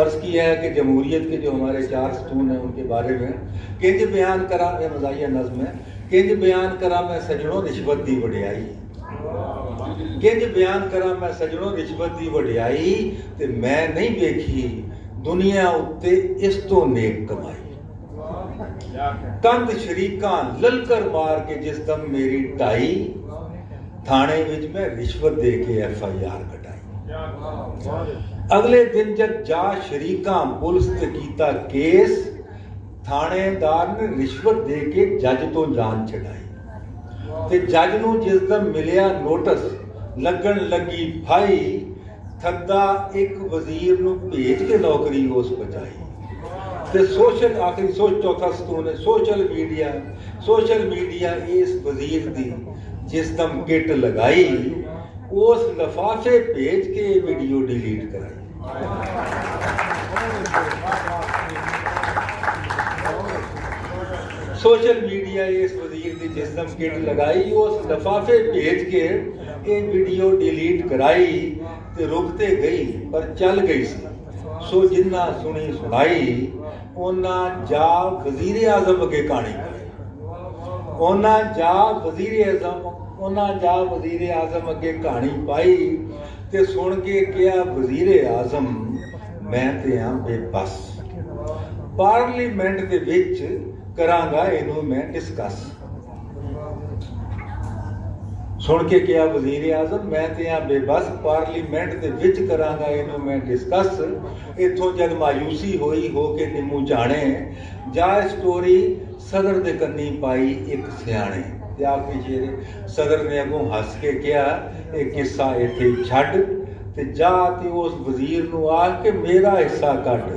अर्ज किया है कि जमहूरियत के जो हमारे 4 सतून हैं उनके बारे में किंज बयान करा, मज़ाहिया नज़्म है, किंज बयान करा मैं सजनों रिश्वत दी वडियाई, किंज बयान करा मैं सजनों रिश्वत दी वडियाई, ते मैं नहीं देखी दुनिया उत्ते इस तो नेक कमाई। कंध शरीकां ललकर मार के जिस दम मेरी टाई, थाने विच मैं रिश्वत दे के FIR कटाई। अगले दिन जब जा शरीकां पुलिस ते कीता केस, थानेदार ने रिश्वत दे के जज तो जान छड़ाई। ते जज नूं जिस दम मिलिया नोटिस लगन लगी फाई, थद्दा एक वजीर नूं भेज के नौकरी उस बचाई। ते सोशल आखिरी चौथा सतून है सोशल मीडिया इस वजीर दी जिस दम किट लगाई, उस लफाफे भेज के वीडियो डिलीट कराई। सोशल मीडिया इस वजीर की जिस दम किट लगाई, उस लफाफे भेज के ये वीडियो डिलीट कराई। ते रुकते गई पर चल गई सी, सो जिन्ना सुनी सुनाई, ओना जा वजीर आजम अगे कहानी पाई। ओना जा वजीर आजम अगे कहानी पाई ते सुन के क्या वजीर आजम मैं ते हां बेबस, पार्लीमेंट दे विच करांगा इनू मैं डिस्कस। सुन के क्या वजीर आजम मैं ते हां बेबस, पार्लीमेंट दे विच करांगा इनू मैं डिस्कस। इथों जद मायूसी होई हो के निमू जाने, जा स्टोरी सदर दे कन्नी पाई एक सियाणे। ते आखिरी शेर सदर ने अगों हस के कहा ये किस्सा इत्थे छड्ड ते जा ते उस वजीर नूं आख के मेरा हिस्सा कट।